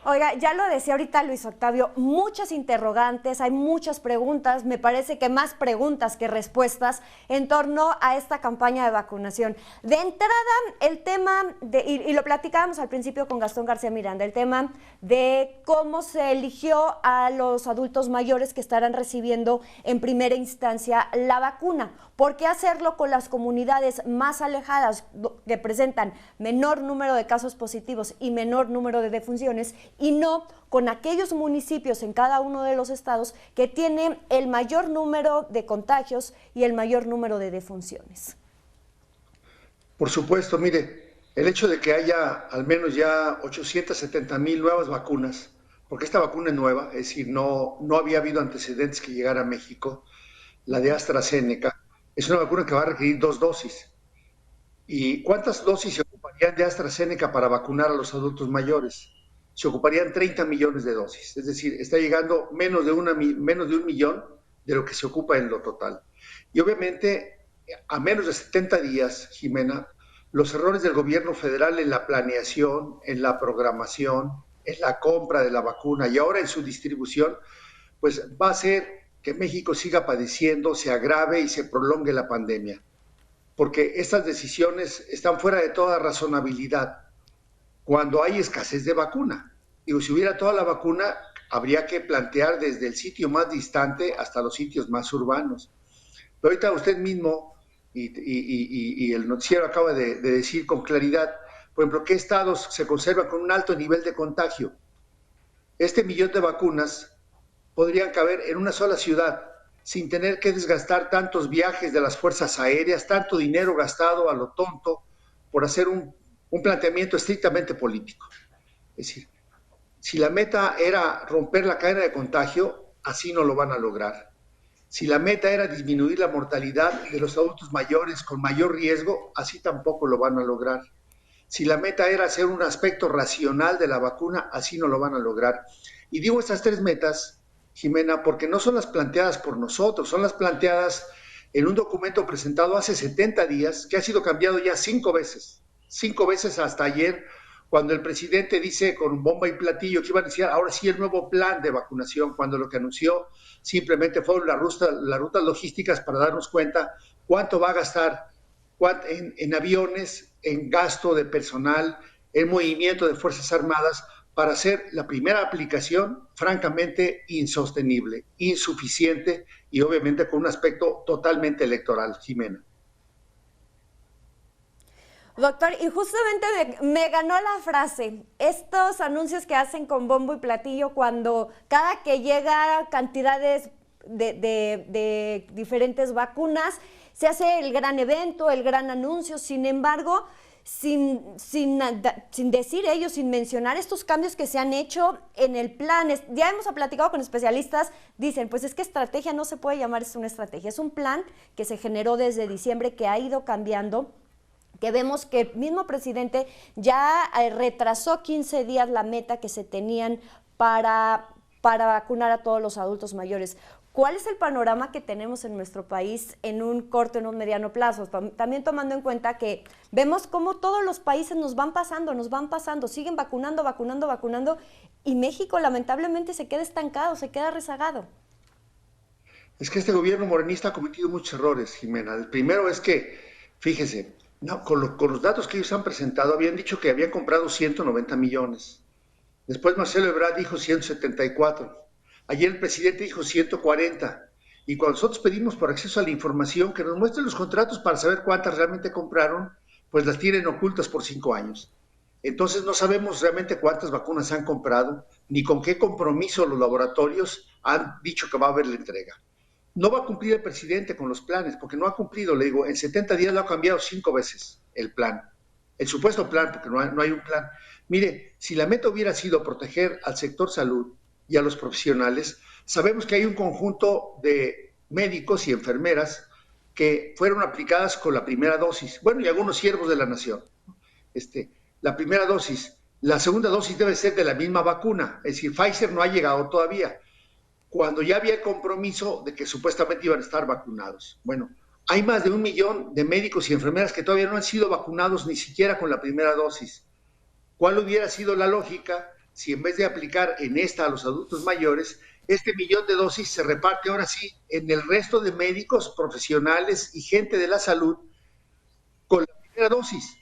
Oiga, ya lo decía ahorita Luis Octavio, muchas interrogantes, hay muchas preguntas, me parece que más preguntas que respuestas en torno a esta campaña de vacunación. De entrada, el tema, y lo platicábamos al principio con Gastón García Miranda, el tema de cómo se eligió a los adultos mayores que estarán recibiendo en primera instancia la vacuna. ¿Por qué hacerlo con las comunidades más alejadas que presentan menor número de casos positivos y menor número de defunciones y no con aquellos municipios en cada uno de los estados que tienen el mayor número de contagios y el mayor número de defunciones? Por supuesto, mire, el hecho de que haya al menos ya 870,000 nuevas vacunas, porque esta vacuna es nueva, es decir, no había habido antecedentes que llegara a México, la de AstraZeneca, es una vacuna que va a requerir 2 dosis. ¿Y cuántas dosis se ocuparían de AstraZeneca para vacunar a los adultos mayores? Se ocuparían 30 millones de dosis, es decir, está llegando menos de 1 millón de lo que se ocupa en lo total. Y obviamente, a menos de 70 días, Jimena, los errores del gobierno federal en la planeación, en la programación, en la compra de la vacuna y ahora en su distribución, pues va a hacer que México siga padeciendo, se agrave y se prolongue la pandemia, porque estas decisiones están fuera de toda razonabilidad cuando hay escasez de vacuna. Digo, si hubiera toda la vacuna, habría que plantear desde el sitio más distante hasta los sitios más urbanos. Pero ahorita usted mismo y el noticiero acaba de decir con claridad, por ejemplo, qué estados se conservan con un alto nivel de contagio. Este millón de vacunas podrían caber en una sola ciudad, sin tener que desgastar tantos viajes de las fuerzas aéreas, tanto dinero gastado a lo tonto por hacer un planteamiento estrictamente político. Es decir, si la meta era romper la cadena de contagio, así no lo van a lograr. Si la meta era disminuir la mortalidad de los adultos mayores con mayor riesgo, así tampoco lo van a lograr. Si la meta era hacer un aspecto racional de la vacuna, así no lo van a lograr. Y digo estas tres metas, Jimena, porque no son las planteadas por nosotros, son las planteadas en un documento presentado hace 70 días, que ha sido cambiado ya 5 veces hasta ayer, cuando el presidente dice con bomba y platillo que iba a iniciar ahora sí el nuevo plan de vacunación, cuando lo que anunció simplemente fueron las rutas logísticas para darnos cuenta cuánto va a gastar en aviones, en gasto de personal, en movimiento de Fuerzas Armadas, para hacer la primera aplicación francamente insostenible, insuficiente y obviamente con un aspecto totalmente electoral, Jimena. Doctor, y justamente me ganó la frase, estos anuncios que hacen con bombo y platillo cuando cada que llega cantidades de diferentes vacunas, se hace el gran evento, el gran anuncio, sin embargo, sin decir ellos, sin mencionar estos cambios que se han hecho en el plan. Ya hemos platicado con especialistas, dicen, pues es que estrategia no se puede llamar, es una estrategia, es un plan que se generó desde diciembre, que ha ido cambiando, que vemos que el mismo presidente ya retrasó 15 días la meta que se tenían para vacunar a todos los adultos mayores. ¿Cuál es el panorama que tenemos en nuestro país en un corto, en un mediano plazo? También tomando en cuenta que vemos cómo todos los países nos van pasando, siguen vacunando, y México lamentablemente se queda estancado, se queda rezagado. Es que este gobierno morenista ha cometido muchos errores, Jimena. El primero es que, fíjese, no, con los datos que ellos han presentado, habían dicho que habían comprado 190 millones. Después Marcelo Ebrard dijo 174. Ayer el presidente dijo 140. Y cuando nosotros pedimos por acceso a la información, que nos muestren los contratos para saber cuántas realmente compraron, pues las tienen ocultas por 5 años. Entonces no sabemos realmente cuántas vacunas han comprado, ni con qué compromiso los laboratorios han dicho que va a haber la entrega. No va a cumplir el presidente con los planes, porque no ha cumplido, le digo, en 70 días lo ha cambiado 5 veces el plan, el supuesto plan, porque no hay un plan. Mire, si la meta hubiera sido proteger al sector salud y a los profesionales, sabemos que hay un conjunto de médicos y enfermeras que fueron aplicadas con la primera dosis, bueno, y algunos siervos de la nación. La primera dosis, la segunda dosis debe ser de la misma vacuna, es decir, Pfizer no ha llegado todavía, cuando ya había el compromiso de que supuestamente iban a estar vacunados. Bueno, hay más de 1 millón de médicos y enfermeras que todavía no han sido vacunados ni siquiera con la primera dosis. ¿Cuál hubiera sido la lógica si en vez de aplicar en esta a los adultos mayores, este 1,000,000 de dosis se reparte ahora sí en el resto de médicos, profesionales y gente de la salud con la primera dosis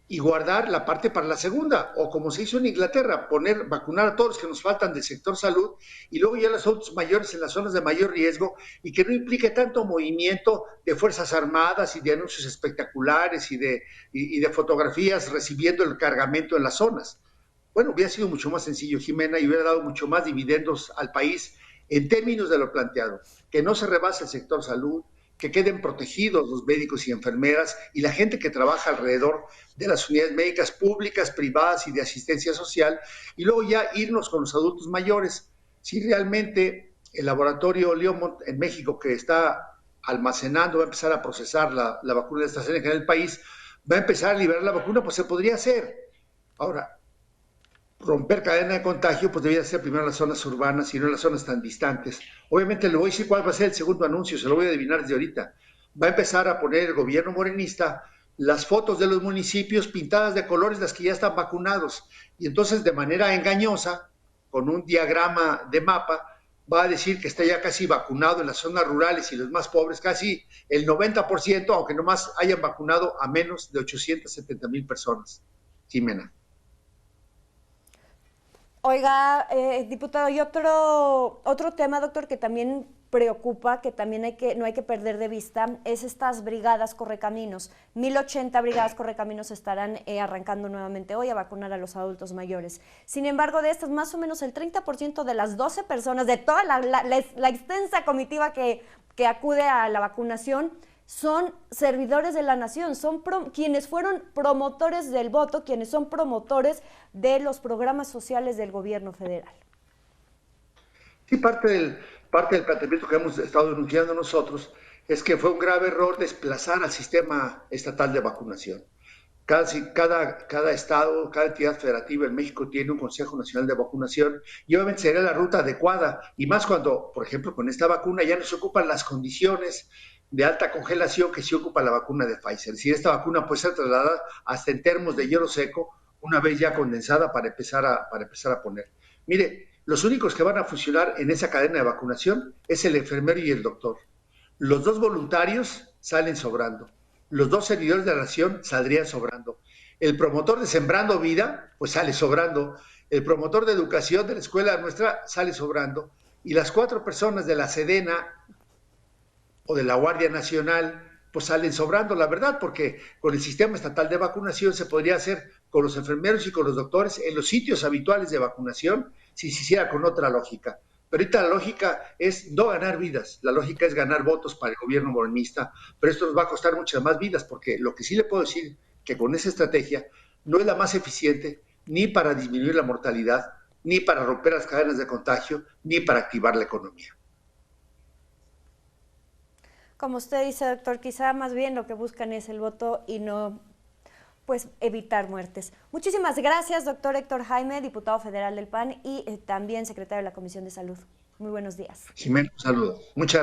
y guardar la parte para la segunda, o como se hizo en Inglaterra, vacunar a todos los que nos faltan del sector salud y luego ya los adultos mayores en las zonas de mayor riesgo y que no implique tanto movimiento de Fuerzas Armadas y de anuncios espectaculares y de fotografías recibiendo el cargamento en las zonas. Bueno, hubiera sido mucho más sencillo, Jimena, y hubiera dado mucho más dividendos al país en términos de lo planteado, que no se rebase el sector salud, que queden protegidos los médicos y enfermeras y la gente que trabaja alrededor de las unidades médicas públicas, privadas y de asistencia social, y luego ya irnos con los adultos mayores. Si realmente el laboratorio Leomont en México, que está almacenando, va a empezar a procesar la vacuna de AstraZeneca en el país, va a empezar a liberar la vacuna, pues se podría hacer. Ahora, romper cadena de contagio, pues debía ser primero en las zonas urbanas y no en las zonas tan distantes. Obviamente le voy a decir cuál va a ser el segundo anuncio, se lo voy a adivinar desde ahorita. Va a empezar a poner el gobierno morenista las fotos de los municipios pintadas de colores las que ya están vacunados. Y entonces de manera engañosa, con un diagrama de mapa, va a decir que está ya casi vacunado en las zonas rurales y los más pobres, casi el 90%, aunque nomás hayan vacunado a menos de 870,000 personas. Jimena. Oiga, diputado, y otro tema, doctor, que también preocupa, que también no hay que perder de vista, es estas brigadas correcaminos. 1,080 brigadas correcaminos estarán arrancando nuevamente hoy a vacunar a los adultos mayores. Sin embargo, de estas, más o menos el 30% de las 12 personas, de toda la extensa comitiva que acude a la vacunación, son servidores de la nación, son quienes fueron promotores del voto, quienes son promotores de los programas sociales del gobierno federal. Sí, parte del planteamiento que hemos estado denunciando nosotros es que fue un grave error desplazar al sistema estatal de vacunación. Cada estado, cada entidad federativa en México tiene un Consejo Nacional de Vacunación y obviamente sería la ruta adecuada, y más cuando, por ejemplo, con esta vacuna ya no se ocupan las condiciones de alta congelación que se ocupa la vacuna de Pfizer. Si esta vacuna puede ser trasladada hasta en termos de hielo seco, una vez ya condensada para empezar a poner. Mire, los únicos que van a funcionar en esa cadena de vacunación es el enfermero y el doctor. Los 2 voluntarios salen sobrando. Los 2 servidores de la nación saldrían sobrando. El promotor de Sembrando Vida, pues sale sobrando. El promotor de educación de la escuela nuestra sale sobrando. Y las 4 personas de la Sedena o de la Guardia Nacional, pues salen sobrando, la verdad, porque con el sistema estatal de vacunación se podría hacer con los enfermeros y con los doctores en los sitios habituales de vacunación si se hiciera con otra lógica. Pero ahorita la lógica es no ganar vidas, la lógica es ganar votos para el gobierno morenista, pero esto nos va a costar muchas más vidas, porque lo que sí le puedo decir que con esa estrategia no es la más eficiente ni para disminuir la mortalidad, ni para romper las cadenas de contagio, ni para activar la economía. Como usted dice, doctor, quizá más bien lo que buscan es el voto y no, pues, evitar muertes. Muchísimas gracias, doctor Héctor Jaime, diputado federal del PAN y también secretario de la Comisión de Salud. Muy buenos días. Jimena, un saludo. Muchas gracias.